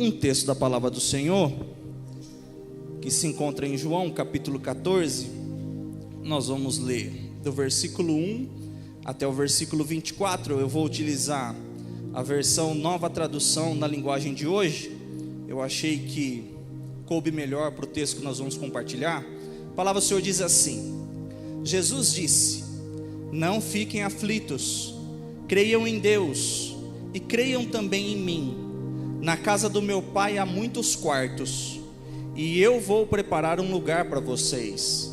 um texto da palavra do Senhor, que se encontra em João capítulo 14, nós vamos ler do versículo 1 até o versículo 24, eu vou utilizar a versão Nova Tradução na linguagem de hoje, eu achei que coube melhor para o texto que nós vamos compartilhar. A palavra do Senhor diz assim: Jesus disse: não fiquem aflitos, creiam em Deus e creiam também em mim. Na casa do meu pai há muitos quartos, e eu vou preparar um lugar para vocês.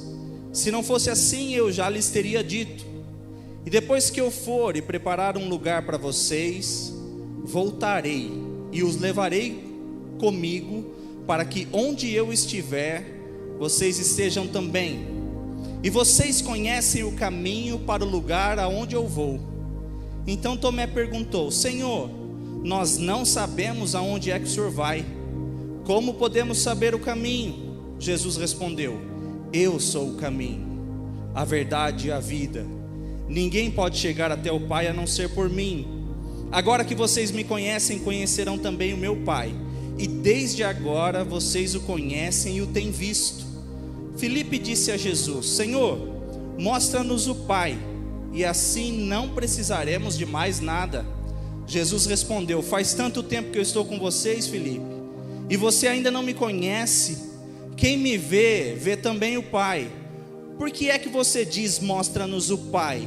Se não fosse assim, eu já lhes teria dito. E depois que eu for e preparar um lugar para vocês, voltarei e os levarei comigo, para que onde eu estiver, vocês estejam também. E vocês conhecem o caminho para o lugar aonde eu vou. Então Tomé perguntou: Senhor, nós não sabemos aonde é que o Senhor vai. Como podemos saber o caminho? Jesus respondeu: eu sou o caminho, a verdade e a vida. Ninguém pode chegar até o Pai a não ser por mim. Agora que vocês me conhecem, conhecerão também o meu Pai. E desde agora vocês o conhecem e o têm visto. Filipe disse a Jesus: Senhor, mostra-nos o Pai, e assim não precisaremos de mais nada. Jesus respondeu: faz tanto tempo que eu estou com vocês, Filipe, e você ainda não me conhece. Quem me vê, vê também o Pai. Por que é que você diz: mostra-nos o Pai?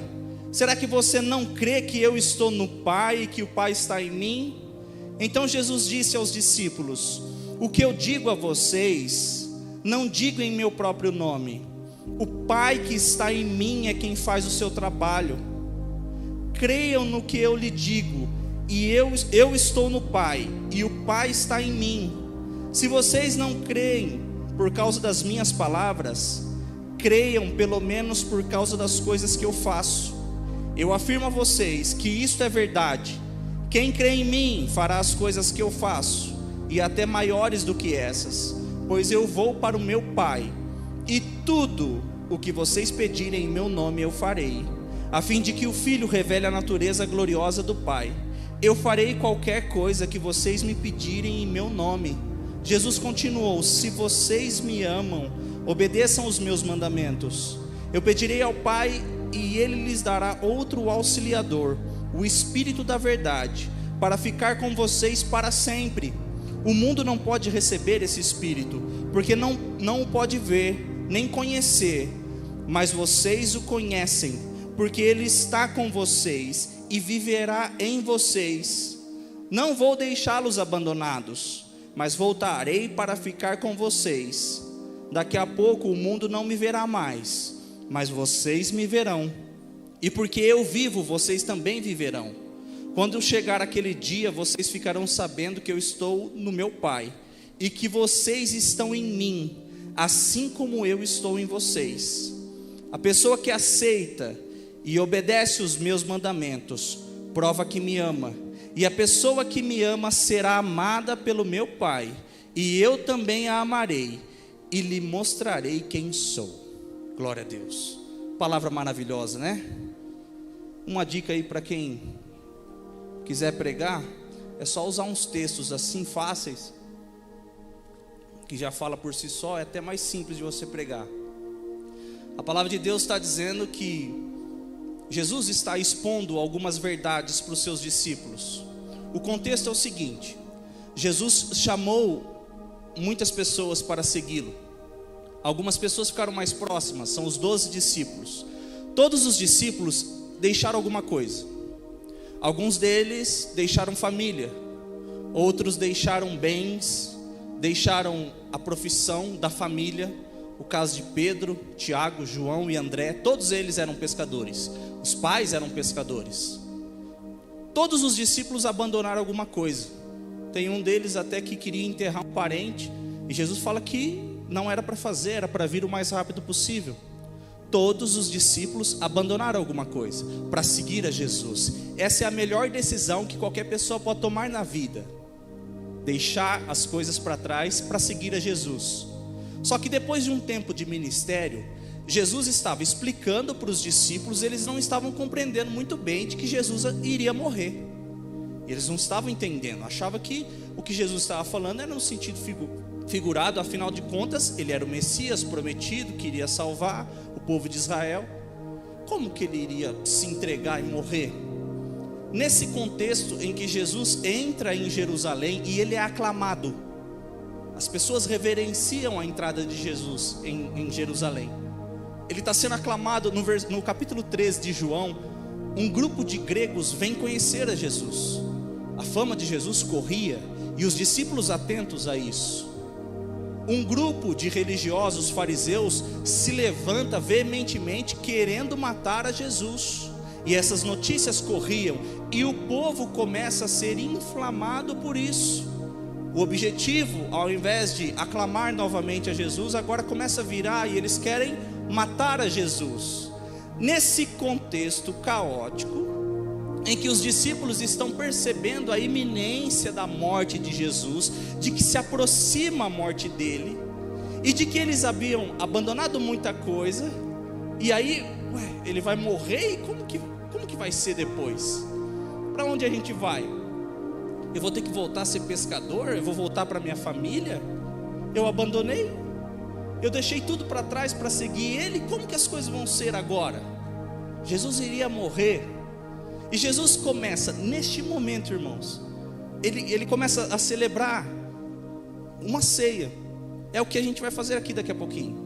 Será que você não crê que eu estou no Pai e que o Pai está em mim? Então Jesus disse aos discípulos: o que eu digo a vocês, não digo em meu próprio nome. O Pai que está em mim é quem faz o seu trabalho. Creiam no que eu lhe digo, e eu estou no Pai, e o Pai está em mim. Se vocês não creem por causa das minhas palavras, creiam pelo menos por causa das coisas que eu faço. Eu afirmo a vocês que isto é verdade: quem crê em mim fará as coisas que eu faço, e até maiores do que essas, pois eu vou para o meu Pai, e tudo o que vocês pedirem em meu nome eu farei, a fim de que o Filho revele a natureza gloriosa do Pai. Eu farei qualquer coisa que vocês me pedirem em meu nome. Jesus continuou: se vocês me amam, obedeçam os meus mandamentos. Eu pedirei ao Pai, e Ele lhes dará outro auxiliador, o Espírito da verdade, para ficar com vocês para sempre. O mundo não pode receber esse Espírito, porque não o pode ver, nem conhecer, mas vocês o conhecem, porque Ele está com vocês e viverá em vocês. Não vou deixá-los abandonados, mas voltarei para ficar com vocês. Daqui a pouco o mundo não me verá mais, mas vocês me verão. E porque eu vivo, vocês também viverão. Quando chegar aquele dia, vocês ficarão sabendo que eu estou no meu Pai, e que vocês estão em mim, assim como eu estou em vocês. A pessoa que aceita e obedece os meus mandamentos prova que me ama, e a pessoa que me ama será amada pelo meu Pai, e eu também a amarei e lhe mostrarei quem sou. Glória a Deus. Palavra maravilhosa, né? Uma dica aí para quem quiser pregar, é só usar uns textos assim fáceis, que já fala por si só, é até mais simples de você pregar. A palavra de Deus está dizendo que Jesus está expondo algumas verdades para os seus discípulos. O contexto é o seguinte: Jesus chamou muitas pessoas para segui-lo. Algumas pessoas ficaram mais próximas, são os 12 discípulos. Todos os discípulos deixaram alguma coisa. Alguns deles deixaram família, outros deixaram bens, deixaram a profissão da família. O caso de Pedro, Tiago, João e André, todos eles eram pescadores. Os pais eram pescadores. Todos os discípulos abandonaram alguma coisa. Tem um deles até que queria enterrar um parente, e Jesus fala que não era para fazer, era para vir o mais rápido possível. Todos os discípulos abandonaram alguma coisa para seguir a Jesus. Essa é a melhor decisão que qualquer pessoa pode tomar na vida: deixar as coisas para trás para seguir a Jesus. Só que depois de um tempo de ministério, Jesus estava explicando para os discípulos, eles não estavam compreendendo muito bem de que Jesus iria morrer. Eles não estavam entendendo, achavam que o que Jesus estava falando era no sentido figurado, afinal de contas, ele era o Messias prometido, que iria salvar o povo de Israel. Como que ele iria se entregar e morrer? Nesse contexto em que Jesus entra em Jerusalém e ele é aclamado, as pessoas reverenciam a entrada de Jesus em Jerusalém. Ele está sendo aclamado no capítulo 13 de João. Um grupo de gregos vem conhecer a Jesus. A fama de Jesus corria e os discípulos atentos a isso. Um grupo de religiosos fariseus se levanta veementemente querendo matar a Jesus. E essas notícias corriam e o povo começa a ser inflamado por isso. O objetivo, ao invés de aclamar novamente a Jesus, agora começa a virar e eles querem matar a Jesus. Nesse contexto caótico, em que os discípulos estão percebendo a iminência da morte de Jesus, de que se aproxima a morte dele, e de que eles haviam abandonado muita coisa, e aí, ele vai morrer, e como que vai ser depois? Para onde a gente vai? Eu vou ter que voltar a ser pescador? Eu vou voltar para minha família? Eu abandonei? Eu deixei tudo para trás para seguir ele? Como que as coisas vão ser agora? Jesus iria morrer. E Jesus começa, neste momento, irmãos, ele começa a celebrar uma ceia. É o que a gente vai fazer aqui daqui a pouquinho.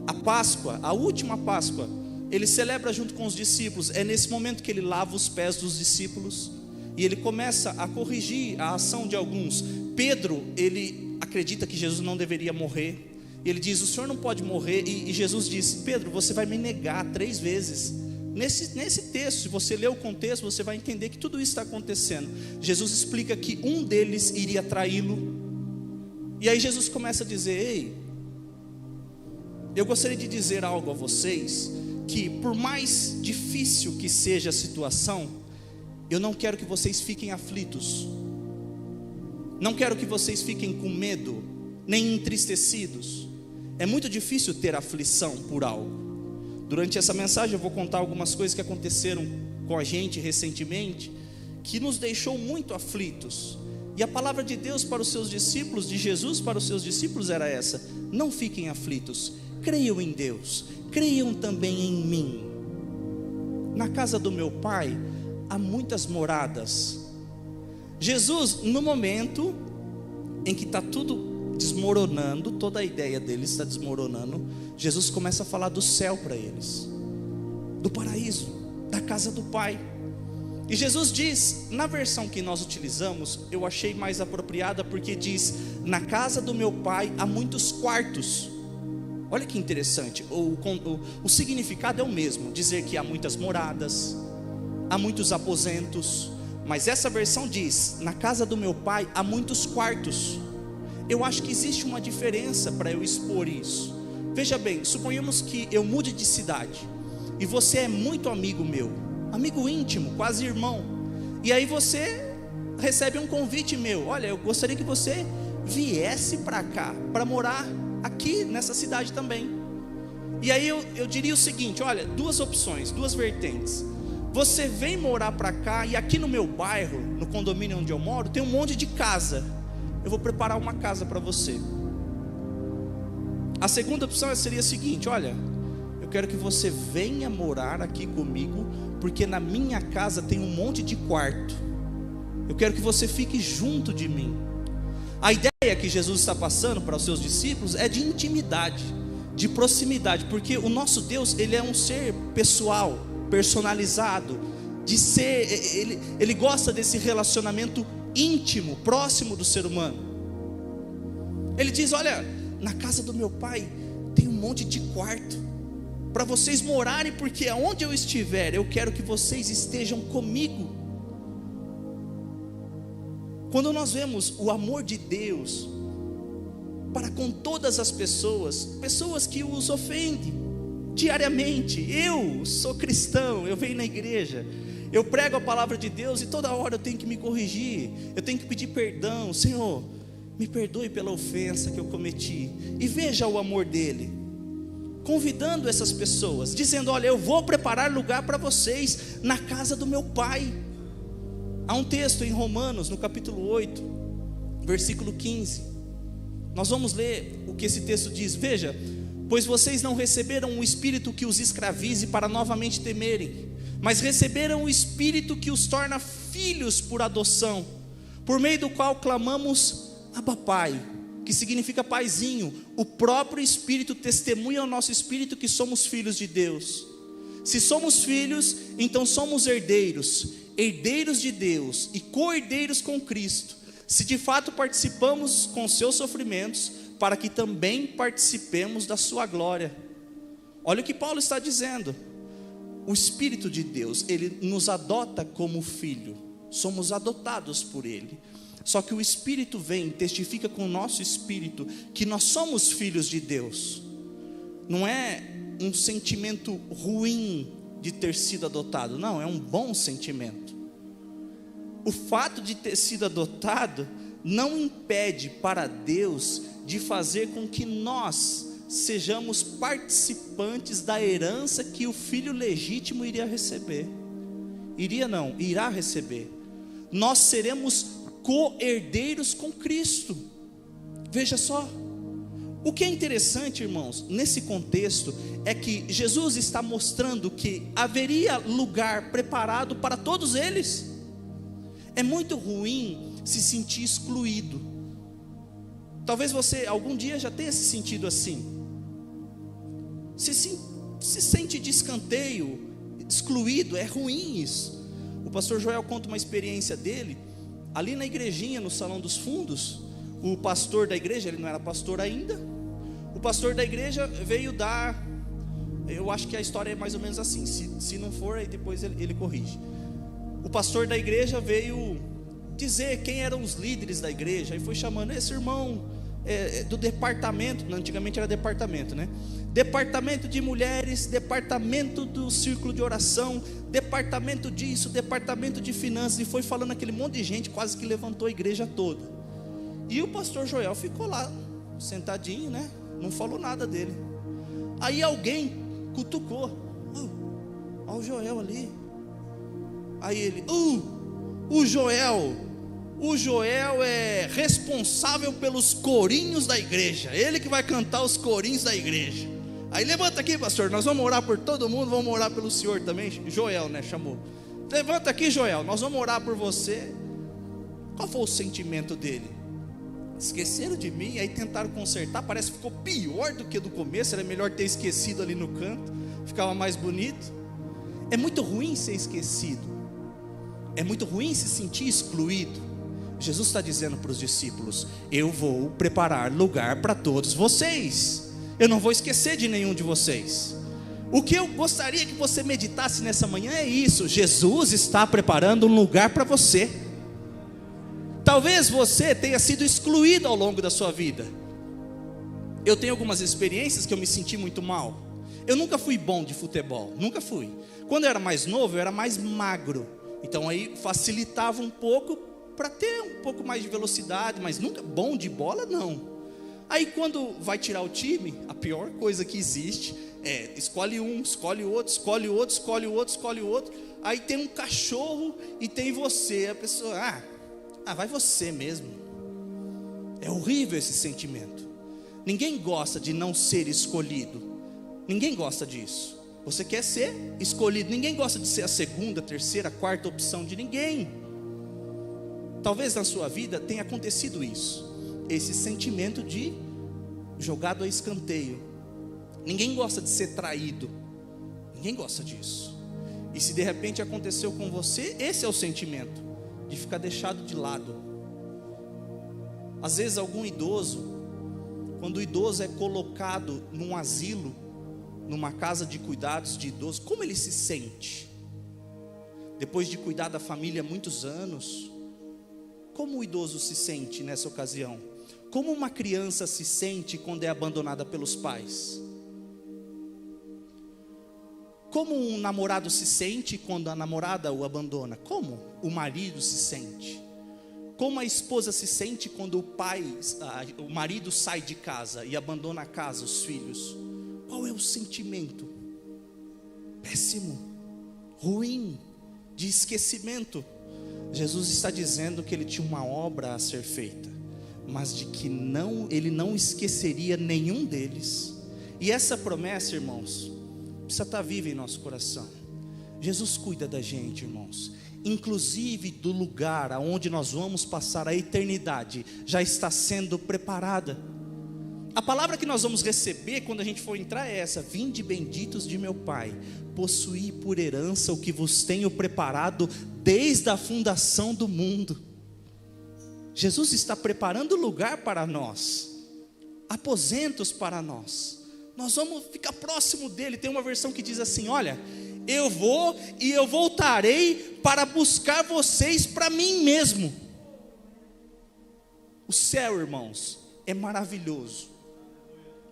A Páscoa, a última Páscoa, ele celebra junto com os discípulos. É nesse momento que ele lava os pés dos discípulos e ele começa a corrigir a ação de alguns. Pedro, ele acredita que Jesus não deveria morrer. Ele diz: o senhor não pode morrer. E Jesus diz: Pedro, você vai me negar 3 vezes. Nesse texto, se você ler o contexto, você vai entender que tudo isso está acontecendo. Jesus explica que um deles iria traí-lo. E aí Jesus começa a dizer: ei, eu gostaria de dizer algo a vocês, que por mais difícil que seja a situação, eu não quero que vocês fiquem aflitos, não quero que vocês fiquem com medo, nem entristecidos. É muito difícil ter aflição por algo. Durante essa mensagem eu vou contar algumas coisas que aconteceram com a gente recentemente, que nos deixou muito aflitos. E a palavra de Deus para os seus discípulos, de Jesus para os seus discípulos, era essa: não fiquem aflitos, creiam em Deus, creiam também em mim. Na casa do meu Pai há muitas moradas. Jesus, no momento em que está tudo desmoronando, toda a ideia deles está desmoronando, Jesus começa a falar do céu para eles, do paraíso, da casa do Pai. E Jesus diz, na versão que nós utilizamos, eu achei mais apropriada, porque diz: na casa do meu Pai há muitos quartos. Olha que interessante, o significado é o mesmo, dizer que há muitas moradas, há muitos aposentos, mas essa versão diz: na casa do meu Pai há muitos quartos. Eu acho que existe uma diferença para eu expor isso. Veja bem, suponhamos que eu mude de cidade, e você é muito amigo meu, amigo íntimo, quase irmão, e aí você recebe um convite meu: olha, eu gostaria que você viesse para cá, para morar aqui nessa cidade também. E aí eu diria o seguinte: olha, 2 opções, 2 vertentes. Você vem morar para cá, e aqui no meu bairro, no condomínio onde eu moro, tem um monte de casa. Eu vou preparar uma casa para você. A segunda opção seria a seguinte: olha, eu quero que você venha morar aqui comigo, porque na minha casa tem um monte de quarto. Eu quero que você fique junto de mim. A ideia que Jesus está passando para os seus discípulos é de intimidade, de proximidade, porque o nosso Deus, ele é um ser pessoal, personalizado, de ser, ele gosta desse relacionamento íntimo, próximo do ser humano. Ele diz: olha, na casa do meu Pai tem um monte de quarto para vocês morarem, porque aonde eu estiver, eu quero que vocês estejam comigo. Quando nós vemos o amor de Deus para com todas as pessoas que os ofendem diariamente. Eu sou cristão, eu venho na igreja, eu prego a palavra de Deus, e toda hora eu tenho que me corrigir, eu tenho que pedir perdão. Senhor, me perdoe pela ofensa que eu cometi. E veja o amor dele, convidando essas pessoas, dizendo: olha, eu vou preparar lugar para vocês na casa do meu Pai. Há um texto em Romanos, no capítulo 8, versículo 15. Nós vamos ler o que esse texto diz. Veja: pois vocês não receberam um espírito que os escravize para novamente temerem, mas receberam o espírito que os torna filhos por adoção, por meio do qual clamamos Abba Pai, que significa paizinho. O próprio Espírito testemunha ao nosso espírito que somos filhos de Deus. Se somos filhos, então somos herdeiros, herdeiros de Deus e co-herdeiros com Cristo, se de fato participamos com seus sofrimentos, para que também participemos da sua glória. Olha o que Paulo está dizendo. O Espírito de Deus, Ele nos adota como filho, somos adotados por Ele. Só que o Espírito vem, testifica com o nosso espírito que nós somos filhos de Deus. Não é um sentimento ruim de ter sido adotado, não, é um bom sentimento. O fato de ter sido adotado não impede para Deus de fazer com que nós sejamos participantes da herança que o filho legítimo iria receber. Irá receber. Nós seremos co-herdeiros com Cristo. Veja só, o que é interessante, irmãos, nesse contexto, é que Jesus está mostrando que haveria lugar preparado para todos eles. É muito ruim se sentir excluído. Talvez você algum dia já tenha se sentido assim. Se sente de escanteio, excluído, é ruim isso. O pastor Joel conta uma experiência dele, ali na igrejinha, no salão dos fundos. O pastor da igreja, ele não era pastor ainda, o pastor da igreja veio dar, eu acho que a história é mais ou menos assim, se não for, aí depois ele corrige. O pastor da igreja veio dizer quem eram os líderes da igreja, e foi chamando esse irmão do departamento, antigamente era departamento, né? Departamento de mulheres, departamento do círculo de oração, departamento disso, departamento de finanças, e foi falando aquele monte de gente, quase que levantou a igreja toda. E o pastor Joel ficou lá, sentadinho, né? Não falou nada dele. Aí alguém cutucou: olha o Joel ali. Aí ele: o Joel é responsável pelos corinhos da igreja, ele que vai cantar os corinhos da igreja. Aí levanta aqui, pastor, nós vamos orar por todo mundo, vamos orar pelo senhor também. Joel, né, chamou. Levanta aqui, Joel, nós vamos orar por você. Qual foi o sentimento dele? Esqueceram de mim, aí tentaram consertar, parece que ficou pior do que do começo. Era melhor ter esquecido ali no canto, ficava mais bonito. É muito ruim ser esquecido, é muito ruim se sentir excluído. Jesus está dizendo para os discípulos: eu vou preparar lugar para todos vocês, eu não vou esquecer de nenhum de vocês. O que eu gostaria que você meditasse nessa manhã é isso: Jesus está preparando um lugar para você. Talvez você tenha sido excluído ao longo da sua vida. Eu tenho algumas experiências que eu me senti muito mal. Eu nunca fui bom de futebol, nunca fui. Quando eu era mais novo, eu era mais magro, então aí facilitava um pouco para ter um pouco mais de velocidade, mas nunca bom de bola, não. Aí quando vai tirar o time, a pior coisa que existe é: escolhe um, escolhe outro, escolhe outro, escolhe outro, escolhe outro. Aí tem um cachorro e tem você. A pessoa, vai você mesmo. É horrível esse sentimento. Ninguém gosta de não ser escolhido. Ninguém gosta disso. Você quer ser escolhido. Ninguém gosta de ser a segunda, terceira, quarta opção de ninguém. Talvez na sua vida tenha acontecido isso, esse sentimento de jogado a escanteio. Ninguém gosta de ser traído. Ninguém gosta disso. E se de repente aconteceu com você, esse é o sentimento de ficar deixado de lado. Às vezes algum idoso, quando o idoso é colocado num asilo, numa casa de cuidados de idosos, como ele se sente? Depois de cuidar da família há muitos anos, como o idoso se sente nessa ocasião? Como uma criança se sente quando é abandonada pelos pais? Como um namorado se sente quando a namorada o abandona? Como o marido se sente? Como a esposa se sente quando o marido sai de casa e abandona a casa, os filhos? Qual é o sentimento? Péssimo, ruim, de esquecimento. Jesus está dizendo que ele tinha uma obra a ser feita. mas de que ele não esqueceria nenhum deles. E essa promessa, irmãos, precisa estar viva em nosso coração. Jesus cuida da gente, irmãos, inclusive do lugar aonde nós vamos passar a eternidade, já está sendo preparada. A palavra que nós vamos receber quando a gente for entrar é essa: vinde benditos de meu Pai, possuí por herança o que vos tenho preparado desde a fundação do mundo. Jesus está preparando lugar para nós, aposentos para nós. Nós vamos ficar próximo dele. Tem uma versão que diz assim: olha, eu vou e eu voltarei para buscar vocês para mim mesmo. O céu, irmãos, é maravilhoso.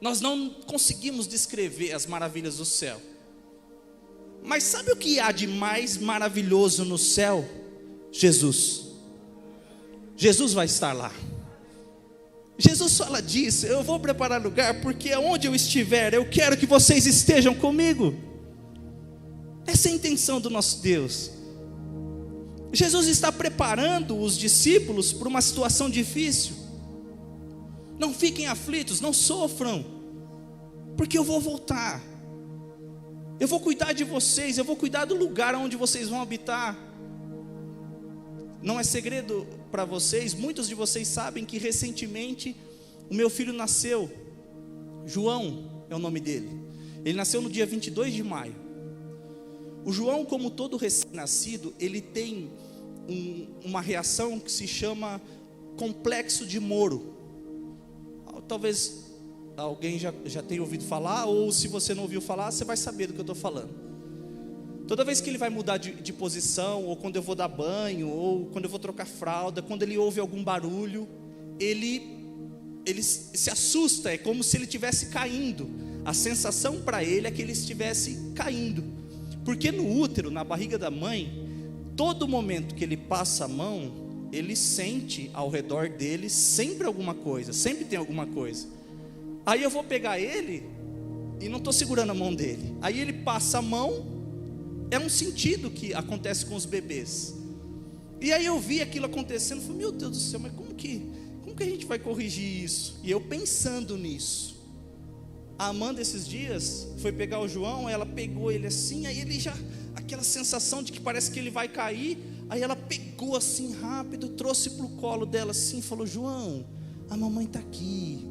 Nós não conseguimos descrever as maravilhas do céu. Mas sabe o que há de mais maravilhoso no céu? Jesus. Jesus vai estar lá. Jesus fala disso: eu vou preparar lugar, porque aonde eu estiver, eu quero que vocês estejam comigo. Essa é a intenção do nosso Deus. Jesus está preparando os discípulos para uma situação difícil. Não fiquem aflitos, não sofram, porque eu vou voltar. Eu vou cuidar de vocês, eu vou cuidar do lugar onde vocês vão habitar. Não é segredo para vocês, muitos de vocês sabem que recentemente o meu filho nasceu. João é o nome dele. Ele nasceu no dia 22 de maio. O João, como todo recém-nascido, ele tem uma reação que se chama complexo de Moro. Talvez alguém já tenha ouvido falar, ou se você não ouviu falar, você vai saber do que eu estou falando. Toda vez que ele vai mudar de posição, ou quando eu vou dar banho, ou quando eu vou trocar fralda, quando ele ouve algum barulho, ele se assusta, é como se ele estivesse caindo. A sensação para ele é que ele estivesse caindo, porque no útero, na barriga da mãe, todo momento que ele passa a mão, ele sente ao redor dele sempre alguma coisa, sempre tem alguma coisa. Aí eu vou pegar ele e não estou segurando a mão dele. Aí ele passa a mão, é um sentido que acontece com os bebês. E aí eu vi aquilo acontecendo, falei: meu Deus do céu, mas como que a gente vai corrigir isso? E eu pensando nisso, a Amanda esses dias foi pegar o João, ela pegou ele assim, aí ele já, aquela sensação de que parece que ele vai cair. Aí ela pegou assim rápido, trouxe para o colo dela assim, falou: João, a mamãe está aqui,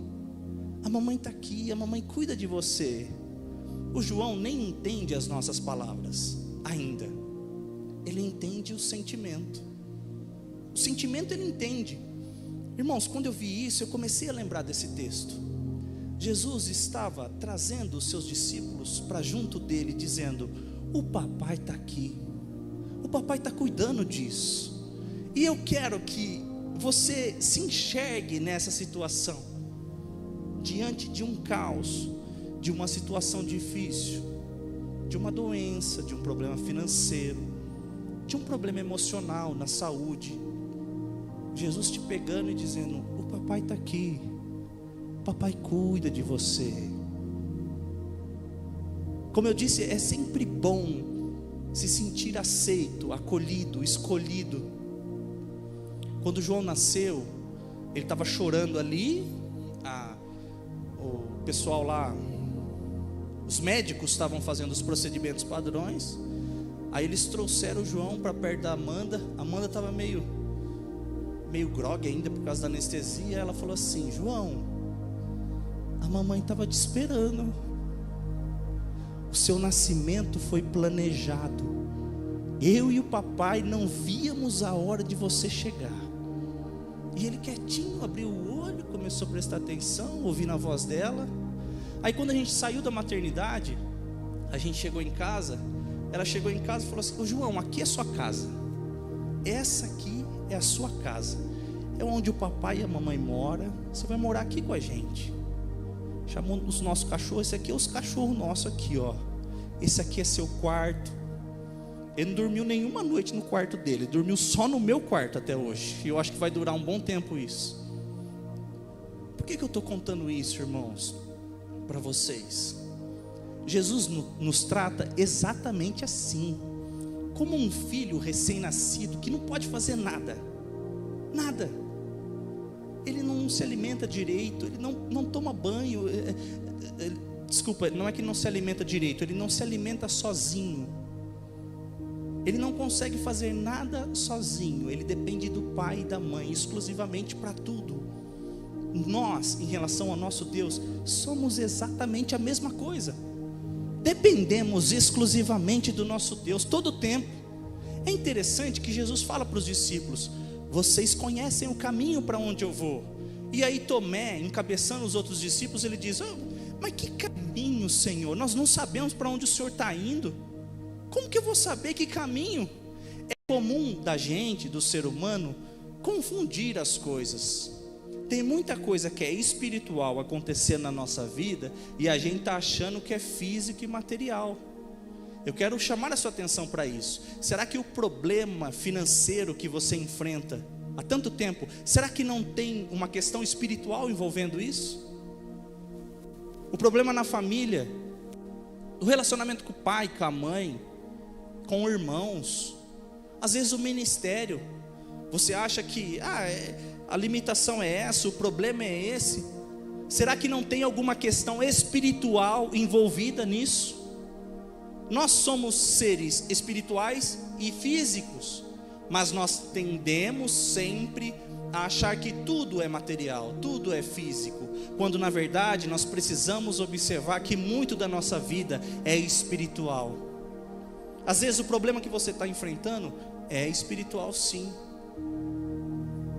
a mamãe está aqui, a mamãe cuida de você. O João nem entende as nossas palavras ainda, ele entende o sentimento. O sentimento ele entende. Irmãos, quando eu vi isso, eu comecei a lembrar desse texto. Jesus estava trazendo os seus discípulos para junto dele, dizendo: o papai está aqui, o papai está cuidando disso. E eu quero que você se enxergue nessa situação, diante de um caos, de uma situação difícil, de uma doença, de um problema financeiro, de um problema emocional, na saúde. Jesus te pegando e dizendo: o papai está aqui, o papai cuida de você. Como eu disse, é sempre bom se sentir aceito, acolhido, escolhido. Quando João nasceu, ele estava chorando ali, o pessoal lá, os médicos estavam fazendo os procedimentos padrões. Aí eles trouxeram o João para perto da Amanda. A Amanda estava meio grogue ainda por causa da anestesia. Ela falou assim: João, a mamãe estava te esperando. O seu nascimento foi planejado. Eu e o papai não víamos a hora de você chegar. E ele quietinho abriu o olho, começou a prestar atenção, ouvindo a voz dela. Aí quando a gente saiu da maternidade, a gente chegou em casa. Ela chegou em casa e falou assim: ô João, aqui é sua casa. Essa aqui é a sua casa. É onde o papai e a mamãe moram. Você vai morar aqui com a gente. Chamou os nossos cachorros. Esse aqui é os cachorros nossos aqui, ó. Esse aqui é seu quarto. Ele não dormiu nenhuma noite no quarto dele. Ele dormiu só no meu quarto até hoje. E eu acho que vai durar um bom tempo isso. Por que eu estou contando isso, irmãos? Para vocês. Jesus nos trata exatamente assim. Como um filho recém-nascido que não pode fazer nada. Nada. Ele não não se alimenta direito, ele não toma banho. Desculpa, não é que não se alimenta direito, ele não se alimenta sozinho. Ele não consegue fazer nada sozinho, ele depende do pai e da mãe exclusivamente para tudo. Nós, em relação ao nosso Deus, somos exatamente a mesma coisa. Dependemos exclusivamente do nosso Deus todo o tempo. É interessante que Jesus fala para os discípulos: vocês conhecem o caminho para onde eu vou. E aí Tomé, encabeçando os outros discípulos, ele diz: mas que caminho, Senhor? Nós não sabemos para onde o Senhor está indo. Como que eu vou saber que caminho? É comum da gente, do ser humano, confundir as coisas. Tem muita coisa que é espiritual acontecendo na nossa vida e a gente está achando que é físico e material. Eu quero chamar a sua atenção para isso. Será que o problema financeiro que você enfrenta há tanto tempo, será que não tem uma questão espiritual envolvendo isso? O problema na família, o relacionamento com o pai, com a mãe, com irmãos, às vezes o ministério, você acha que a limitação é essa, o problema é esse. Será que não tem alguma questão espiritual envolvida nisso? Nós somos seres espirituais e físicos, mas nós tendemos sempre a achar que tudo é material, tudo é físico, quando na verdade nós precisamos observar que muito da nossa vida é espiritual. Às vezes o problema que você está enfrentando é espiritual, sim.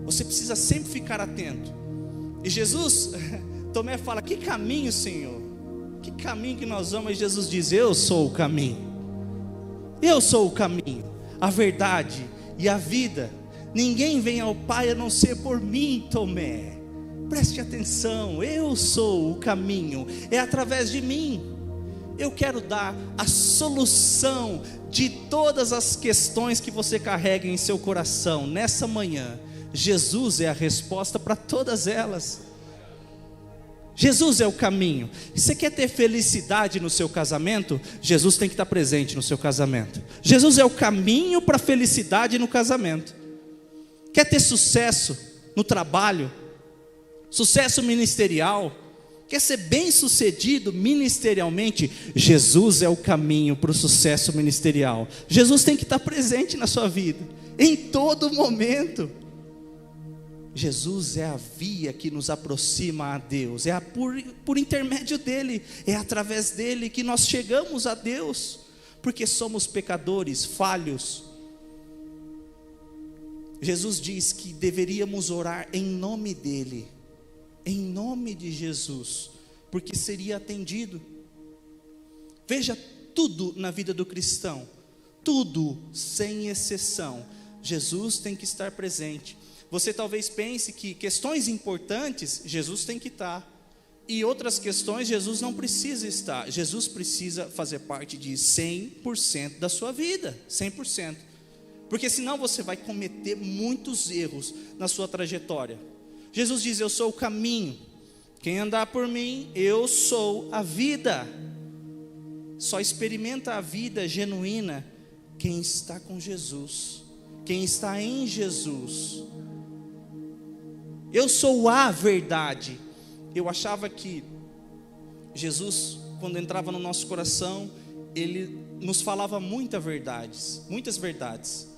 Você precisa sempre ficar atento. E Jesus, Tomé fala: que caminho, Senhor? Que caminho que nós vamos? E Jesus diz: eu sou o caminho. Eu sou o caminho, a verdade e a vida. Ninguém vem ao Pai a não ser por mim, Tomé. Preste atenção, eu sou o caminho, é através de mim. Eu quero dar a solução de todas as questões que você carrega em seu coração nessa manhã. Jesus é a resposta para todas elas. Jesus é o caminho. Você quer ter felicidade no seu casamento? Jesus tem que estar presente no seu casamento. Jesus é o caminho para a felicidade no casamento. Quer ter sucesso no trabalho? Sucesso ministerial? Quer ser bem sucedido ministerialmente? Jesus é o caminho para o sucesso ministerial. Jesus tem que estar presente na sua vida, em todo momento. Jesus é a via que nos aproxima a Deus, por intermédio dele, é através dele que nós chegamos a Deus, porque somos pecadores, falhos. Jesus diz que deveríamos orar em nome dele, em nome de Jesus, porque seria atendido. Veja, tudo na vida do cristão, tudo sem exceção, Jesus tem que estar presente. Você talvez pense que questões importantes, Jesus tem que estar, e outras questões, Jesus não precisa estar. Jesus precisa fazer parte de 100% da sua vida, 100%, porque senão você vai cometer muitos erros na sua trajetória. Jesus diz: eu sou o caminho, quem andar por mim, eu sou a vida. Só experimenta a vida genuína quem está com Jesus, quem está em Jesus. Eu sou a verdade. Eu achava que Jesus, quando entrava no nosso coração, ele nos falava muitas verdades,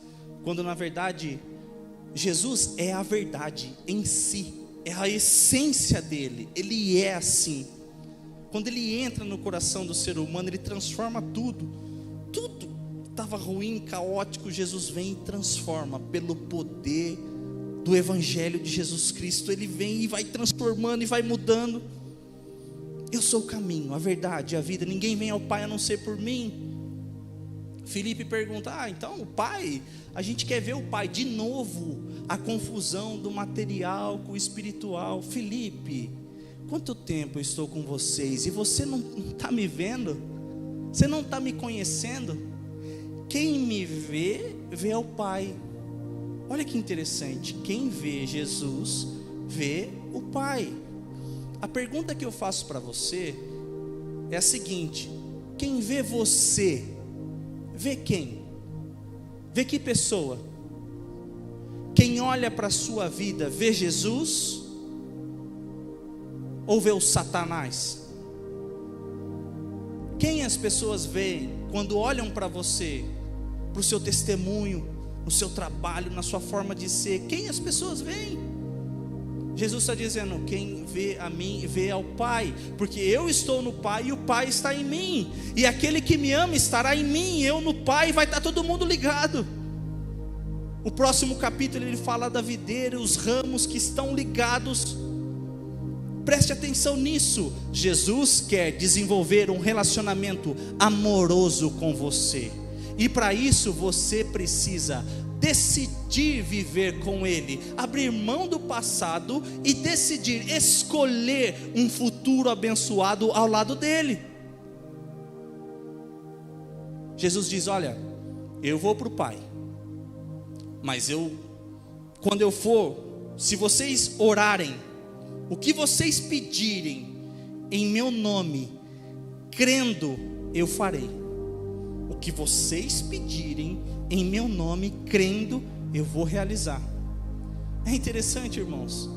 quando na verdade Jesus é a verdade em si, é a essência dele, ele é assim. Quando ele entra no coração do ser humano, ele transforma tudo estava ruim, caótico, Jesus vem e transforma pelo poder do Evangelho de Jesus Cristo. Ele vem e vai transformando e vai mudando. Eu sou o caminho, a verdade e a vida, ninguém vem ao Pai a não ser por mim. Filipe pergunta: então o Pai, a gente quer ver o Pai. De novo, a confusão do material com o espiritual. Filipe, quanto tempo eu estou com vocês e você não está me vendo? Você não está me conhecendo? Quem me vê, vê o Pai. Olha que interessante, quem vê Jesus, vê o Pai. A pergunta que eu faço para você é a seguinte: quem vê você, vê quem? Vê que pessoa? Quem olha para a sua vida, vê Jesus ou vê o Satanás? Quem as pessoas veem quando olham para você, para o seu testemunho, no seu trabalho, na sua forma de ser? Quem as pessoas veem? Jesus está dizendo: quem vê a mim, vê ao Pai, porque eu estou no Pai e o Pai está em mim, e aquele que me ama estará em mim, eu no Pai, vai estar todo mundo ligado. O próximo capítulo ele fala da videira, os ramos que estão ligados. Preste atenção nisso. Jesus quer desenvolver um relacionamento amoroso com você, e para isso você precisa decidir viver com Ele, abrir mão do passado e decidir escolher um futuro abençoado ao lado dEle. Jesus diz: olha, eu vou para o Pai, mas quando eu for, se vocês orarem, o que vocês pedirem em meu nome, crendo, eu farei. O que vocês pedirem em meu nome, crendo, eu vou realizar. É interessante, irmãos,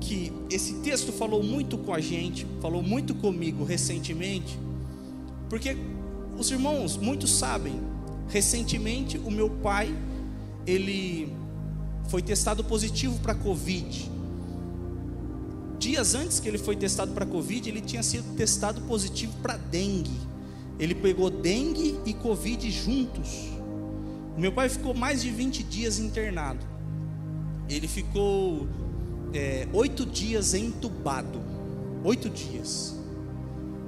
que esse texto falou muito com a gente, falou muito comigo recentemente, porque os irmãos, muitos sabem, recentemente o meu pai, ele foi testado positivo para Covid. Dias antes que ele foi testado para Covid, ele tinha sido testado positivo para dengue. Ele pegou dengue e Covid juntos. Meu pai ficou mais de 20 dias internado. Ele ficou 8 dias entubado. 8 dias.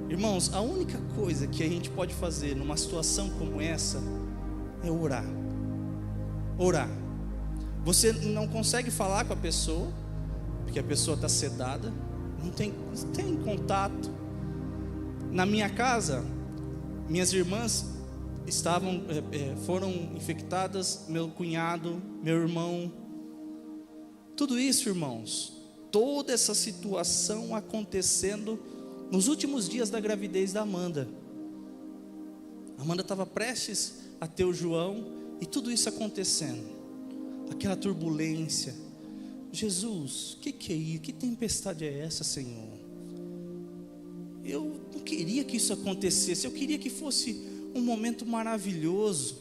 Irmãos, a única coisa que a gente pode fazer numa situação como essa é orar. Orar. Você não consegue falar com a pessoa, porque a pessoa está sedada, não tem contato. Na minha casa, minhas irmãs foram infectadas, meu cunhado, meu irmão. Tudo isso, irmãos, toda essa situação acontecendo nos últimos dias da gravidez da Amanda. Amanda estava prestes a ter o João, e tudo isso acontecendo, aquela turbulência. Jesus, que é isso? Que tempestade é essa, Senhor? Eu não queria que isso acontecesse, eu queria que fosse um momento maravilhoso.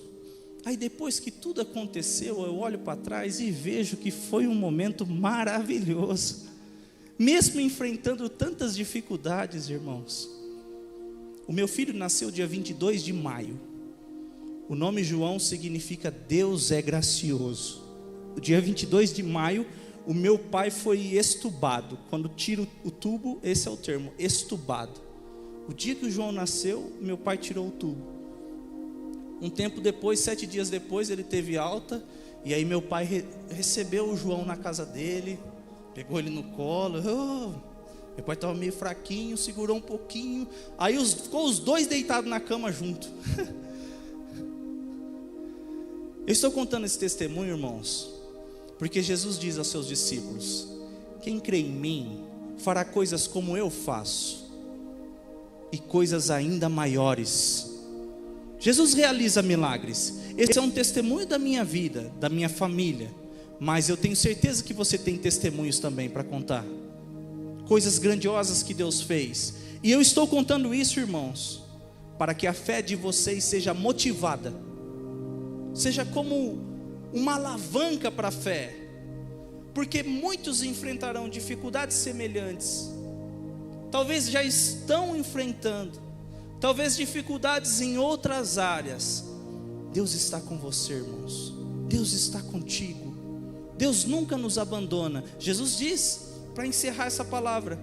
Aí depois que tudo aconteceu, eu olho para trás e vejo que foi um momento maravilhoso, mesmo enfrentando tantas dificuldades, irmãos. O meu filho nasceu dia 22 de maio. O nome João significa Deus é gracioso. O dia 22 de maio, o meu pai foi estubado. Quando tira o tubo, esse é o termo, estubado. O dia que o João nasceu, meu pai tirou o tubo. Um tempo depois, 7 dias depois, ele teve alta. E aí meu pai recebeu o João na casa dele, pegou ele no colo. Meu pai estava meio fraquinho, segurou um pouquinho. Aí ficou os dois deitados na cama junto. Eu estou contando esse testemunho, irmãos, porque Jesus diz aos seus discípulos: quem crê em mim fará coisas como eu faço, e coisas ainda maiores. Jesus realiza milagres. Esse é um testemunho da minha vida, da minha família. Mas eu tenho certeza que você tem testemunhos também para contar. Coisas grandiosas que Deus fez. E eu estou contando isso, irmãos, para que a fé de vocês seja motivada, seja como uma alavanca para a fé. Porque muitos enfrentarão dificuldades semelhantes. Talvez já estão enfrentando. Talvez dificuldades em outras áreas. Deus está com você, irmãos. Deus está contigo. Deus nunca nos abandona. Jesus diz, para encerrar essa palavra: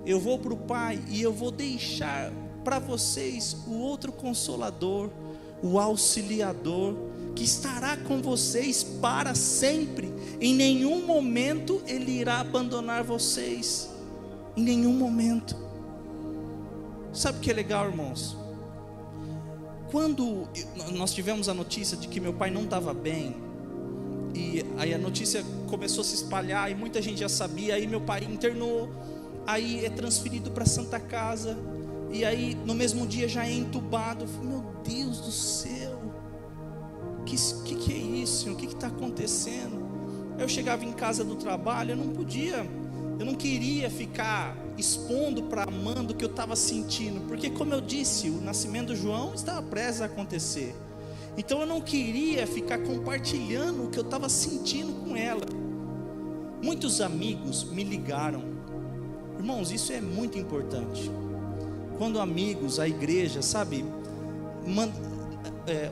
eu vou para o Pai e eu vou deixar para vocês o outro Consolador, o Auxiliador, que estará com vocês para sempre. Em nenhum momento Ele irá abandonar vocês. Em nenhum momento. Sabe o que é legal, irmãos? Quando nós tivemos a notícia de que meu pai não estava bem, e aí a notícia começou a se espalhar, e muita gente já sabia, aí meu pai internou, aí é transferido para a Santa Casa, e aí no mesmo dia já é entubado. Eu falei, meu Deus do céu, que é isso, Senhor? O que está acontecendo? Eu chegava em casa do trabalho, eu não podia Eu não queria ficar expondo para a Amanda o que eu estava sentindo, porque, como eu disse, o nascimento do João estava prestes a acontecer. Então eu não queria ficar compartilhando o que eu estava sentindo com ela. Muitos amigos me ligaram. Irmãos, isso é muito importante. Quando amigos, a igreja, sabe,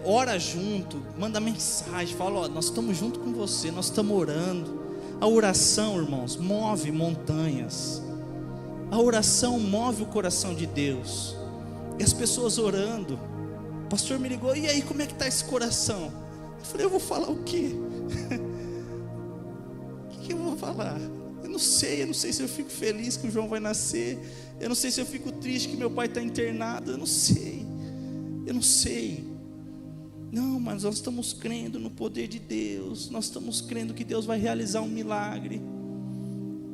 ora junto, manda mensagem, fala: ó, nós estamos junto com você, nós estamos orando. A oração, irmãos, move montanhas. A oração move o coração de Deus. E as pessoas orando. O pastor me ligou: e aí, como é que está esse coração? Eu falei: eu vou falar o quê? O que eu vou falar? Eu não sei se eu fico feliz que o João vai nascer. Eu não sei se eu fico triste que meu pai está internado. Eu não sei. Não, mas nós estamos crendo no poder de Deus. Nós estamos crendo que Deus vai realizar um milagre.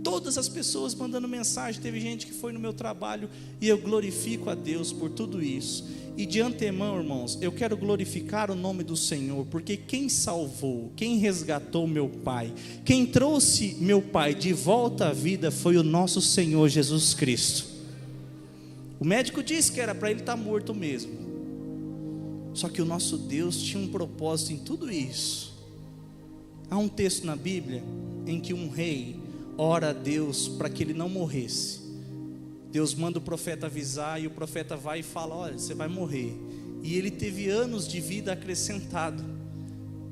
Todas as pessoas mandando mensagem. Teve gente que foi no meu trabalho. E eu glorifico a Deus por tudo isso. E de antemão, irmãos, eu quero glorificar o nome do Senhor, porque quem salvou, quem resgatou meu pai, quem trouxe meu pai de volta à vida foi o nosso Senhor Jesus Cristo. O médico disse que era para ele estar morto mesmo. Só que o nosso Deus tinha um propósito em tudo isso. Há um texto na Bíblia em que um rei ora a Deus para que ele não morresse. Deus manda o profeta avisar, e o profeta vai e fala: olha, você vai morrer. E ele teve anos de vida acrescentado.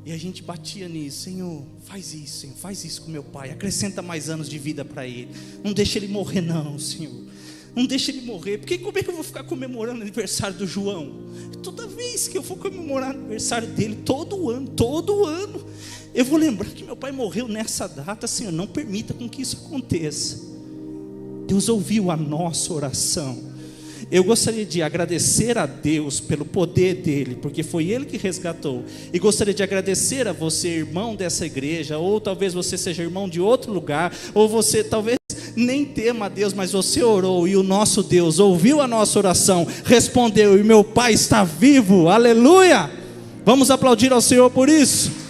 E a gente batia nisso: Senhor, faz isso, Senhor, faz isso com meu pai, acrescenta mais anos de vida para ele. Não deixa ele morrer não, Senhor. Não deixa ele morrer. Porque como é que eu vou ficar comemorando o aniversário do João? Toda vez que eu for comemorar o aniversário dele, todo ano, eu vou lembrar que meu pai morreu nessa data. Senhor, não permita com que isso aconteça. Deus ouviu a nossa oração. Eu gostaria de agradecer a Deus pelo poder dele, porque foi ele que resgatou. E gostaria de agradecer a você, irmão dessa igreja, ou talvez você seja irmão de outro lugar, ou você talvez nem tema a Deus, mas você orou e o nosso Deus ouviu a nossa oração, respondeu, e meu pai está vivo. Aleluia! Vamos aplaudir ao Senhor por isso.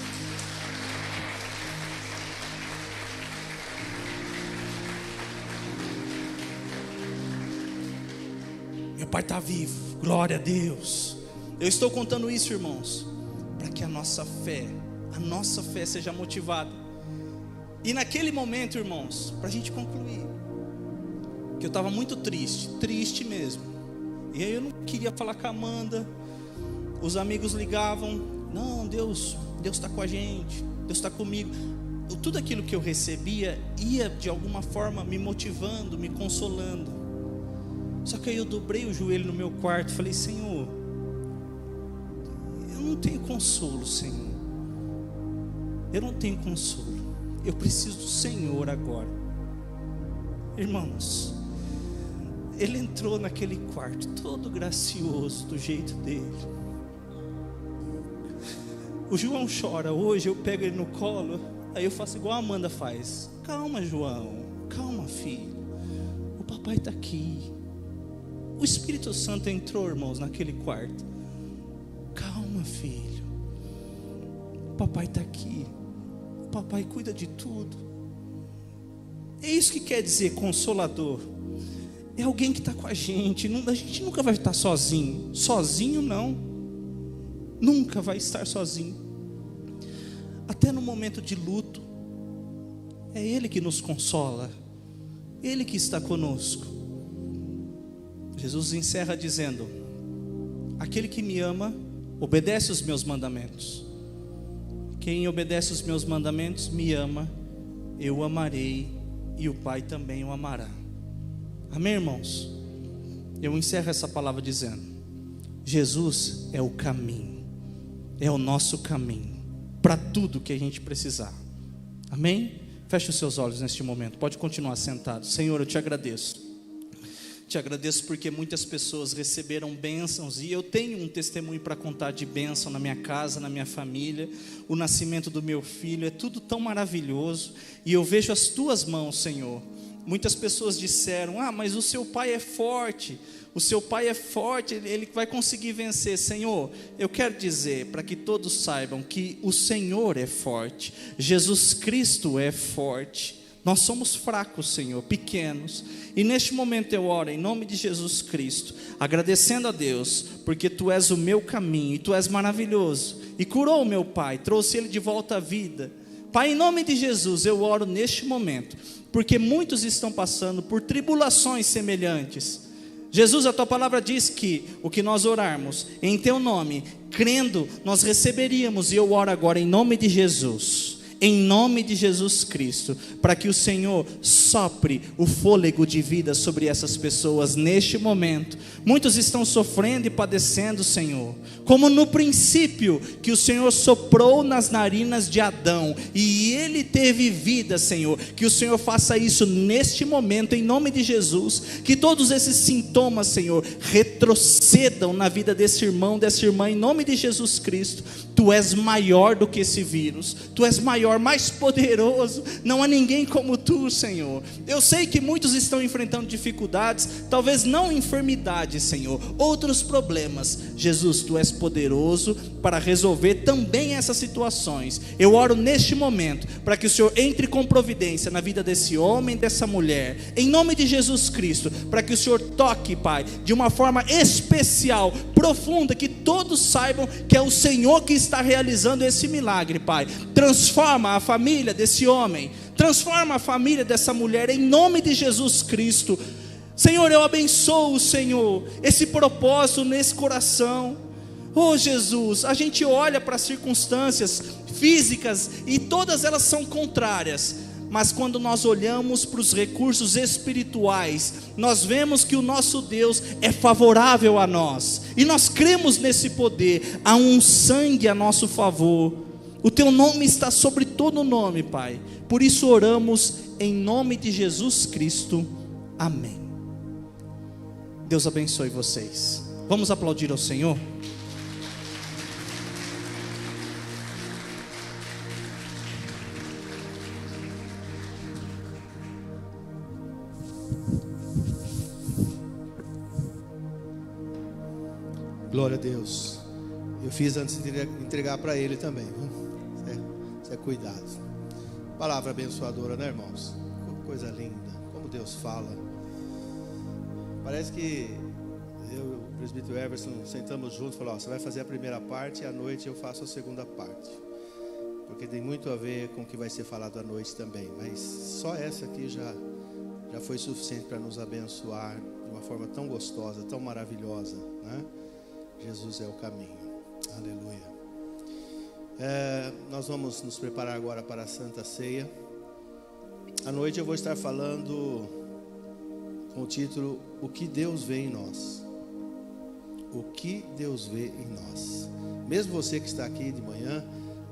Meu pai está vivo, glória a Deus. Eu estou contando isso, irmãos, para que a nossa fé seja motivada. E naquele momento, irmãos, para a gente concluir, que eu estava muito triste mesmo. E aí eu não queria falar com a Amanda. Os amigos ligavam: não, Deus está com a gente, Deus está comigo. Tudo aquilo que eu recebia ia de alguma forma me motivando, me consolando. Só que aí eu dobrei o joelho no meu quarto e falei: Senhor, eu não tenho consolo, Senhor. Eu não tenho consolo. Eu preciso do Senhor agora. Irmãos, ele entrou naquele quarto todo gracioso do jeito dele. O João chora hoje, eu pego ele no colo, aí eu faço igual a Amanda faz: calma, João, calma, filho, o papai está aqui. O Espírito Santo entrou, irmãos, naquele quarto. Calma, filho, o papai está aqui, o papai cuida de tudo. É isso que quer dizer consolador. É alguém que está com a gente. A gente nunca vai estar sozinho. Sozinho não. Nunca vai estar sozinho. Até no momento de luto, é Ele que nos consola. Ele que está conosco. Jesus encerra dizendo: aquele que me ama, obedece os meus mandamentos. Quem obedece os meus mandamentos, me ama. Eu o amarei, e o Pai também o amará. Amém, irmãos? Eu encerro essa palavra dizendo: Jesus é o caminho, é o nosso caminho para tudo que a gente precisar. Amém? Feche os seus olhos neste momento, pode continuar sentado. Senhor, eu te agradeço. Te agradeço porque muitas pessoas receberam bênçãos, e eu tenho um testemunho para contar de bênção na minha casa, na minha família. O nascimento do meu filho é tudo tão maravilhoso, e eu vejo as tuas mãos, Senhor. Muitas pessoas disseram: ah, mas o seu pai é forte, o seu pai é forte, ele vai conseguir vencer. Senhor, eu quero dizer, para que todos saibam que o Senhor é forte, Jesus Cristo é forte. Nós somos fracos, Senhor, pequenos. E neste momento eu oro em nome de Jesus Cristo, agradecendo a Deus, porque Tu és o meu caminho e Tu és maravilhoso. E curou o meu pai, trouxe ele de volta à vida. Pai, em nome de Jesus, eu oro neste momento, porque muitos estão passando por tribulações semelhantes. Jesus, a Tua palavra diz que o que nós orarmos em Teu nome, crendo, nós receberíamos. E eu oro agora em nome de Jesus, em nome de Jesus Cristo, para que o Senhor sopre o fôlego de vida sobre essas pessoas neste momento. Muitos estão sofrendo e padecendo, Senhor, como no princípio que o Senhor soprou nas narinas de Adão e ele teve vida, Senhor. Que o Senhor faça isso neste momento em nome de Jesus, que todos esses sintomas, Senhor, retrocedam na vida desse irmão, dessa irmã, em nome de Jesus Cristo. Tu és maior do que esse vírus, Tu és maior, mais poderoso, não há ninguém como Tu, Senhor. Eu sei que muitos estão enfrentando dificuldades, talvez não enfermidades, Senhor, outros problemas. Jesus, Tu és poderoso para resolver também essas situações. Eu oro neste momento, para que o Senhor entre com providência na vida desse homem, dessa mulher, em nome de Jesus Cristo, para que o Senhor toque, Pai, de uma forma especial, profunda, que todos saibam que é o Senhor que está realizando esse milagre, Pai. Transforma a família desse homem, transforma a família dessa mulher, em nome de Jesus Cristo. Senhor, eu abençoo, Senhor, esse propósito nesse coração. Oh Jesus, a gente olha para as circunstâncias físicas e todas elas são contrárias, mas quando nós olhamos para os recursos espirituais, nós vemos que o nosso Deus é favorável a nós, e nós cremos nesse poder. Há um sangue a nosso favor, o Teu nome está sobre todo nome, Pai. Por isso oramos em nome de Jesus Cristo, amém. Deus abençoe vocês. Vamos aplaudir ao Senhor? Glória a Deus. Eu fiz antes de entregar para ele também, viu? Isso é cuidado. Palavra abençoadora, né, irmãos? Coisa linda, como Deus fala. Parece que eu e o presbítero Everson sentamos juntos e falamos: você vai fazer a primeira parte e à noite eu faço a segunda parte, porque tem muito a ver com o que vai ser falado à noite também. Mas só essa aqui já foi suficiente para nos abençoar de uma forma tão gostosa, tão maravilhosa, né? Jesus é o caminho. Aleluia. Nós vamos nos preparar agora para a Santa Ceia. À noite eu vou estar falando com o título: O que Deus vê em nós. O que Deus vê em nós. Mesmo você que está aqui de manhã,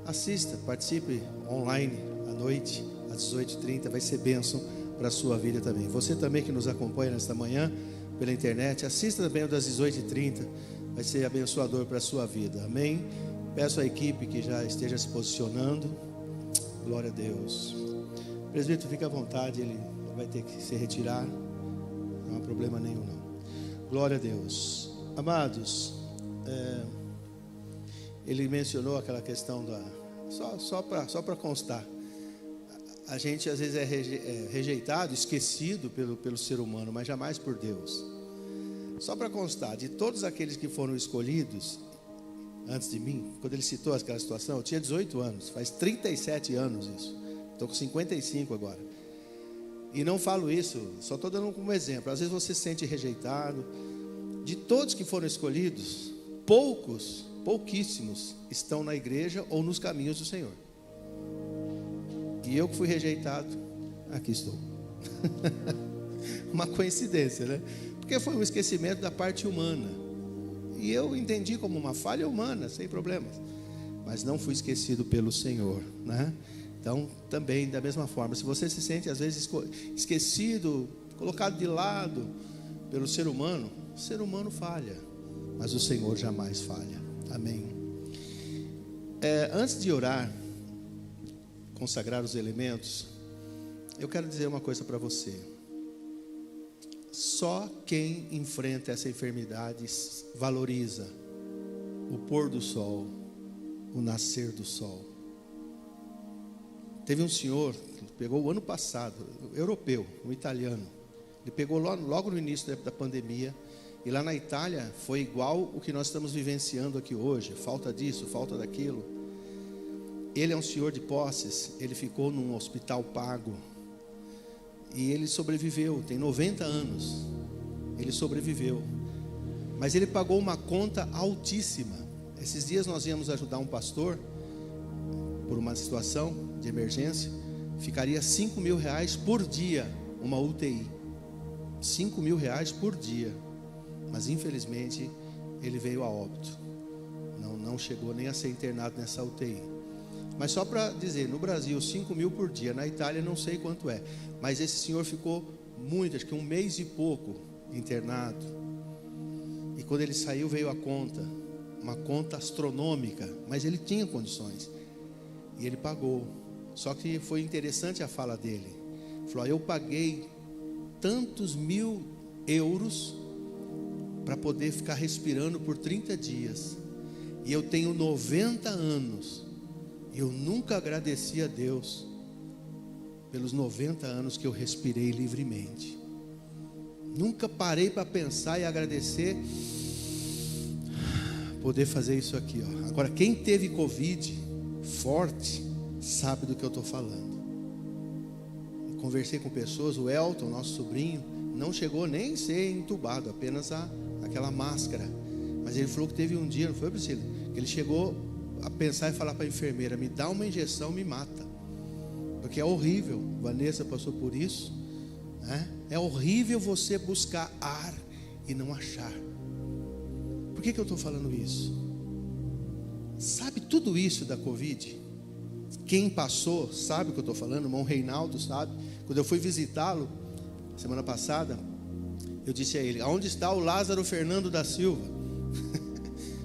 assista, participe online à noite, às 18h30, vai ser bênção para a sua vida também. Você também que nos acompanha nesta manhã pela internet, assista também o das 18h30, vai ser abençoador para a sua vida, amém? Peço à equipe que já esteja se posicionando. Glória a Deus. O presbítero, fica à vontade, ele vai ter que se retirar, não há problema nenhum não. Glória a Deus. Amados, ele mencionou aquela questão da... Só para constar, a gente às vezes é rejeitado, esquecido pelo ser humano, mas jamais por Deus. Só para constar, de todos aqueles que foram escolhidos antes de mim, quando ele citou aquela situação, eu tinha 18 anos, faz 37 anos isso, estou com 55 agora. E não falo isso, só estou dando como exemplo. Às vezes você se sente rejeitado. De todos que foram escolhidos, pouquíssimos estão na igreja ou nos caminhos do Senhor. E eu que fui rejeitado, aqui estou. Uma coincidência, né? Porque foi um esquecimento da parte humana. E eu entendi como uma falha humana, sem problemas. Mas não fui esquecido pelo Senhor, né? Então, também da mesma forma, se você se sente às vezes esquecido, colocado de lado pelo ser humano, o ser humano falha, mas o Senhor jamais falha. Amém. Antes de orar, consagrar os elementos, eu quero dizer uma coisa para você. Só quem enfrenta essa enfermidade valoriza o pôr do sol, o nascer do sol. Teve um senhor pegou o ano passado, europeu, um italiano. Ele pegou logo no início da pandemia. E lá na Itália foi igual o que nós estamos vivenciando aqui hoje. Falta disso, falta daquilo. Ele é um senhor de posses. Ele ficou num hospital pago. E ele sobreviveu, tem 90 anos. Ele sobreviveu. Mas ele pagou uma conta altíssima. Esses dias nós íamos ajudar um pastor por uma situação de emergência. Ficaria R$5.000 por dia uma UTI. R$5.000 por dia. Mas infelizmente ele veio a óbito. Não chegou nem a ser internado nessa UTI. Mas só para dizer, no Brasil 5.000 por dia, na Itália não sei quanto é. Mas esse senhor ficou muito, acho que 1 mês e pouco internado. E quando ele saiu veio a conta, uma conta astronômica, mas ele tinha condições. E ele pagou. Só que foi interessante a fala dele. Ele falou, eu paguei tantos mil euros para poder ficar respirando por 30 dias. E eu tenho 90 anos. E eu nunca agradeci a Deus pelos 90 anos que eu respirei livremente. Nunca parei para pensar e agradecer poder fazer isso aqui, ó. Agora, quem teve Covid forte sabe do que eu estou falando. Eu conversei com pessoas, o Elton, nosso sobrinho, não chegou nem a ser entubado, apenas aquela máscara. Mas ele falou que teve um dia, não foi, Priscila? Que ele chegou a pensar e falar para a enfermeira, me dá uma injeção, me mata. Porque é horrível, Vanessa passou por isso, né? É horrível você buscar ar e não achar. Por que eu estou falando isso? Sabe tudo isso da Covid? Quem passou sabe o que eu estou falando, o irmão Reinaldo sabe. Quando eu fui visitá-lo, semana passada, eu disse a ele, aonde está o Lázaro Fernando da Silva?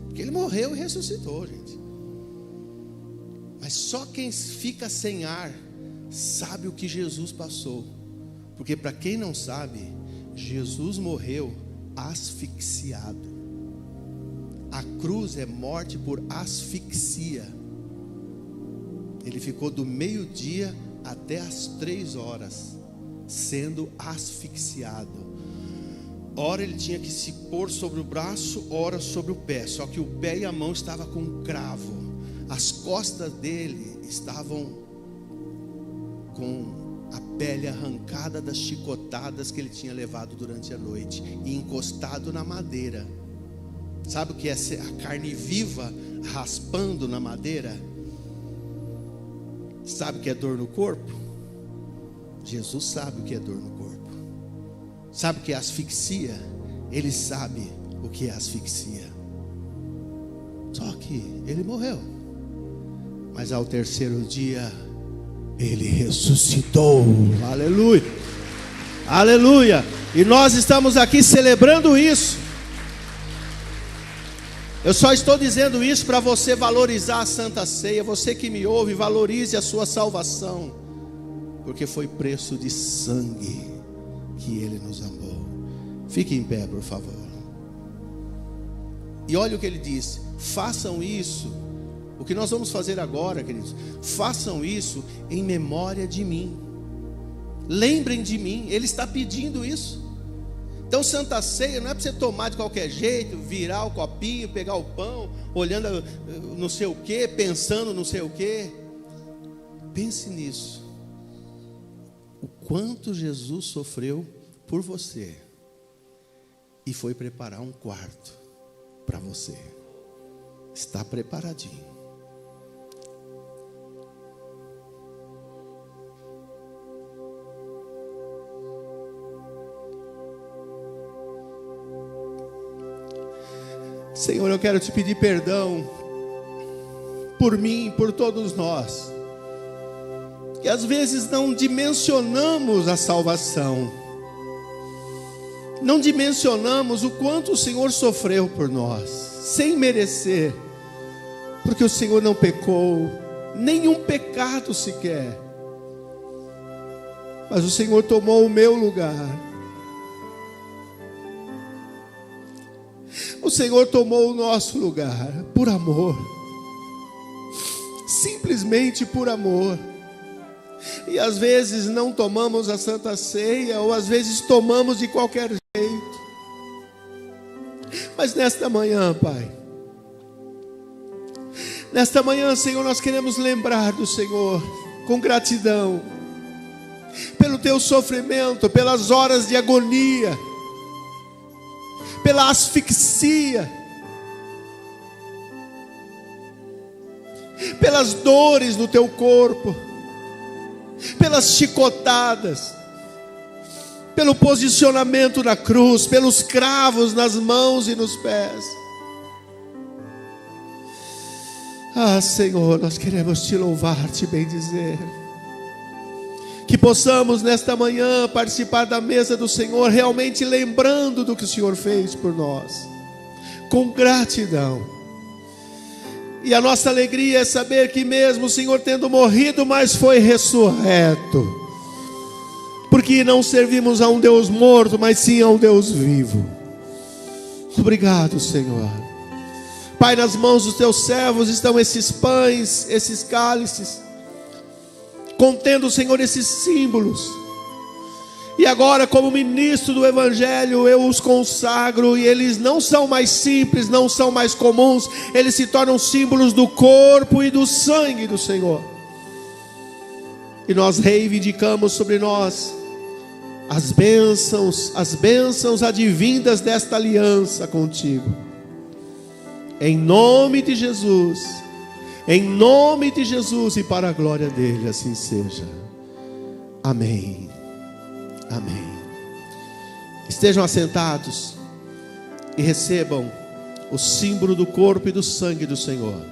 Porque ele morreu e ressuscitou, gente. Mas só quem fica sem ar sabe o que Jesus passou. Porque para quem não sabe, Jesus morreu asfixiado. A cruz é morte por asfixia. Ele ficou do meio-dia até as 3 horas sendo asfixiado. Ora ele tinha que se pôr sobre o braço, ora sobre o pé. Só que o pé e a mão estavam com um cravo. As costas dele estavam com a pele arrancada das chicotadas que ele tinha levado durante a noite e encostado na madeira. Sabe o que é a carne viva raspando na madeira? Sabe o que é dor no corpo? Jesus sabe o que é dor no corpo. Sabe o que é asfixia? Ele sabe o que é asfixia. Só que ele morreu. Mas ao 3º dia ele ressuscitou. Aleluia. Aleluia. E nós estamos aqui celebrando isso. Eu só estou dizendo isso para você valorizar a Santa Ceia. Você que me ouve, valorize a sua salvação. Porque foi preço de sangue que Ele nos amou. Fique em pé, por favor. E olha o que Ele disse. Façam isso. O que nós vamos fazer agora, queridos. Façam isso em memória de mim. Lembrem de mim. Ele está pedindo isso. Então Santa Ceia não é para você tomar de qualquer jeito, virar o copinho, pegar o pão, olhando não sei o que, pensando não sei o que. Pense nisso. O quanto Jesus sofreu por você e foi preparar um quarto para você. Está preparadinho. Senhor, eu quero te pedir perdão por mim e por todos nós, que às vezes não dimensionamos a salvação, não dimensionamos o quanto o Senhor sofreu por nós, sem merecer, porque o Senhor não pecou, nenhum pecado sequer, mas o Senhor tomou o meu lugar. O Senhor tomou o nosso lugar por amor, simplesmente por amor. E às vezes não tomamos a Santa Ceia, ou às vezes tomamos de qualquer jeito. Mas nesta manhã, Pai, nesta manhã, Senhor, nós queremos lembrar do Senhor com gratidão pelo teu sofrimento, pelas horas de agonia, pela asfixia, pelas dores no teu corpo, pelas chicotadas, pelo posicionamento na cruz, pelos cravos nas mãos e nos pés. Ah, Senhor, nós queremos te louvar, te bendizer. Que possamos nesta manhã participar da mesa do Senhor, realmente lembrando do que o Senhor fez por nós, com gratidão. E a nossa alegria é saber que mesmo o Senhor tendo morrido, mas foi ressurreto, porque não servimos a um Deus morto, mas sim a um Deus vivo. Obrigado, Senhor. Pai, nas mãos dos teus servos estão esses pães, esses cálices, contendo, Senhor, esses símbolos. E agora, como ministro do Evangelho, eu os consagro, e eles não são mais simples, não são mais comuns, eles se tornam símbolos do corpo e do sangue do Senhor. E nós reivindicamos sobre nós as bênçãos advindas desta aliança contigo. Em nome de Jesus, e para a glória dele, assim seja. Amém. Amém. Estejam assentados e recebam o símbolo do corpo e do sangue do Senhor.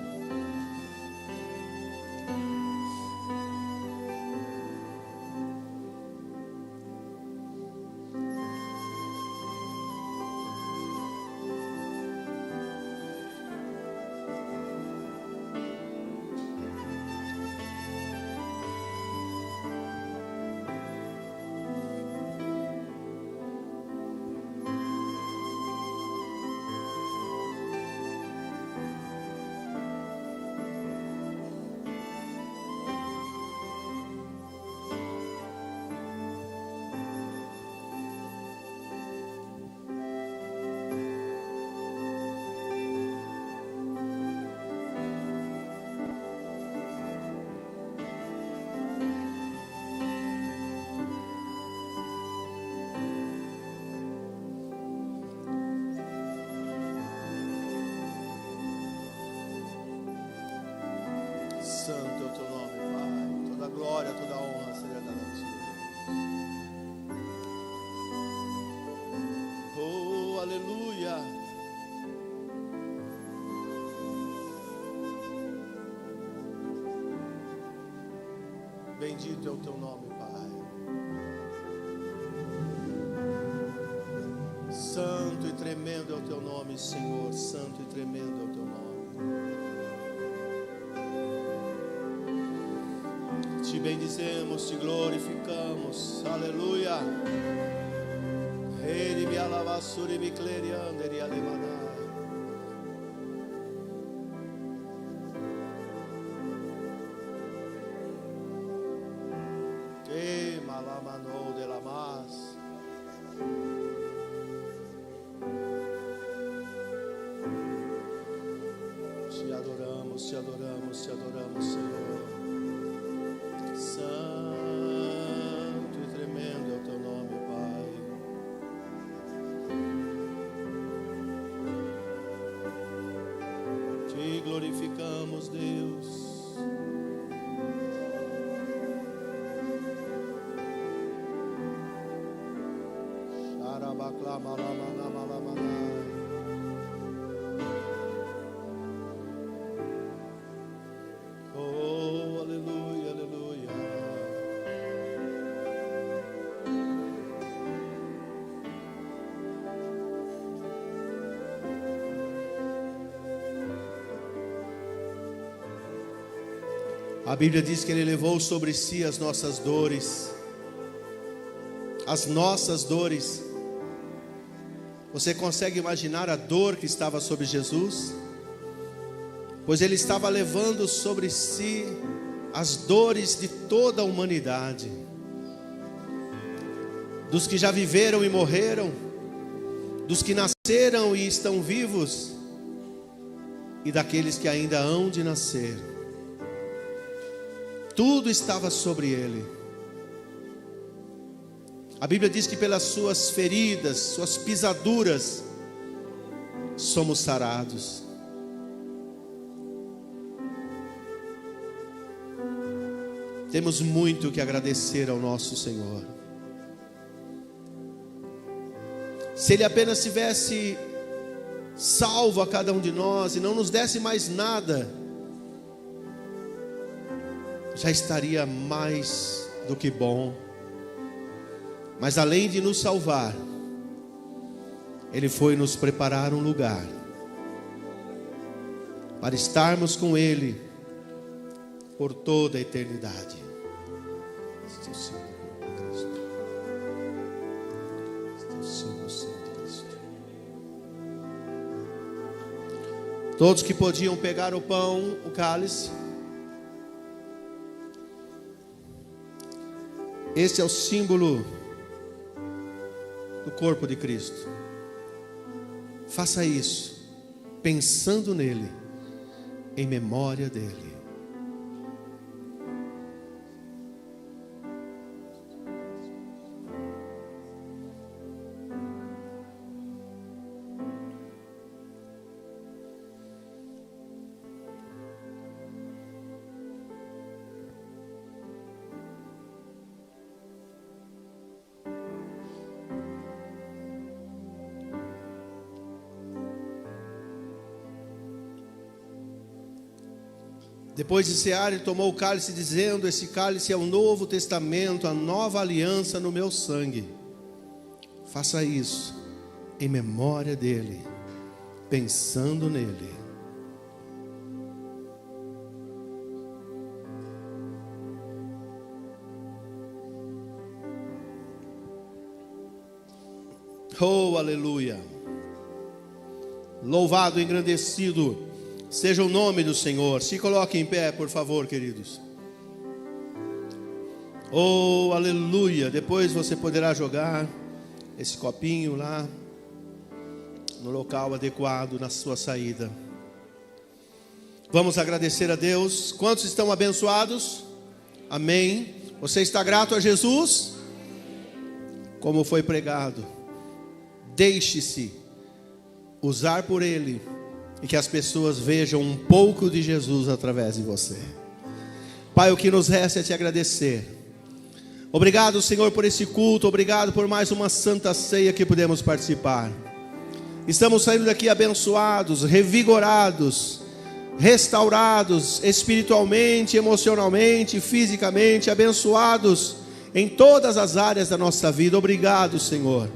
Santo é o teu nome, Pai. Toda glória, toda honra seja dada a ti. Oh, aleluia. Bendito é o teu nome, Pai. Santo e tremendo é o teu nome, Senhor. Santo e tremendo é o teu nome. Te bendizemos, te glorificamos, aleluia. Ele me alava, suri me cleriando, ele alemana. E malamanou de la mas. Te adoramos, te adoramos, te adoramos, Senhor. Santo e tremendo é o teu nome, Pai. Te glorificamos, Deus. Oh, aleluia, aleluia. A Bíblia diz que Ele levou sobre si as nossas dores. As nossas dores. Você consegue imaginar a dor que estava sobre Jesus? Pois Ele estava levando sobre si as dores de toda a humanidade, dos que já viveram e morreram, dos que nasceram e estão vivos, e daqueles que ainda hão de nascer. Tudo estava sobre ele. A Bíblia diz que pelas suas feridas, suas pisaduras, somos sarados. Temos muito que agradecer ao nosso Senhor. Se Ele apenas tivesse salvo a cada um de nós e não nos desse mais nada, já estaria mais do que bom. Mas além de nos salvar, Ele foi nos preparar um lugar para estarmos com Ele por toda a eternidade. Este é o Senhor Cristo. Este é o Senhor Cristo. Todos que podiam pegar o pão, o cálice. Este é o símbolo do corpo de Cristo. Faça isso, pensando nele, em memória dele. Depois de cear, ele tomou o cálice, dizendo: esse cálice é o novo testamento, a nova aliança no meu sangue. Faça isso em memória dele, pensando nele. Oh, aleluia! Louvado, engrandecido seja o nome do Senhor. Se coloque em pé, por favor, queridos. Oh, aleluia. Depois você poderá jogar esse copinho lá no local adequado na sua saída. Vamos agradecer a Deus. Quantos estão abençoados? Amém. Você está grato a Jesus? Como foi pregado, deixe-se usar por Ele, e que as pessoas vejam um pouco de Jesus através de você. Pai, o que nos resta é te agradecer. Obrigado, Senhor, por esse culto. Obrigado por mais uma santa ceia que pudemos participar. Estamos saindo daqui abençoados, revigorados, restaurados espiritualmente, emocionalmente, fisicamente, abençoados em todas as áreas da nossa vida. Obrigado, Senhor.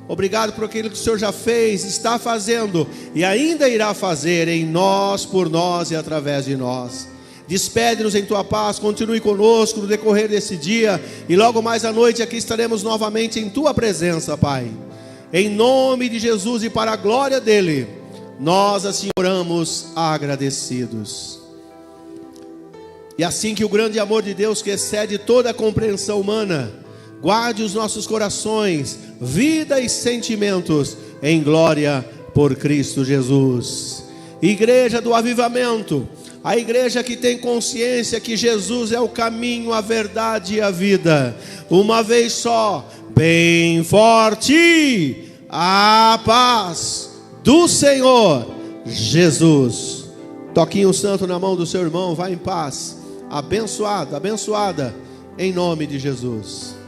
Obrigado por aquilo que o Senhor já fez, está fazendo e ainda irá fazer em nós, por nós e através de nós. Despede-nos em tua paz, continue conosco no decorrer desse dia, e logo mais à noite aqui estaremos novamente em tua presença, Pai. Em nome de Jesus e para a glória dele, nós assim oramos agradecidos. E assim que o grande amor de Deus, que excede toda a compreensão humana, guarde os nossos corações, vida e sentimentos em glória por Cristo Jesus. Igreja do avivamento, a igreja que tem consciência que Jesus é o caminho, a verdade e a vida. Uma vez só, bem forte, a paz do Senhor Jesus. Toquinho santo na mão do seu irmão, vá em paz, abençoado, abençoada, em nome de Jesus.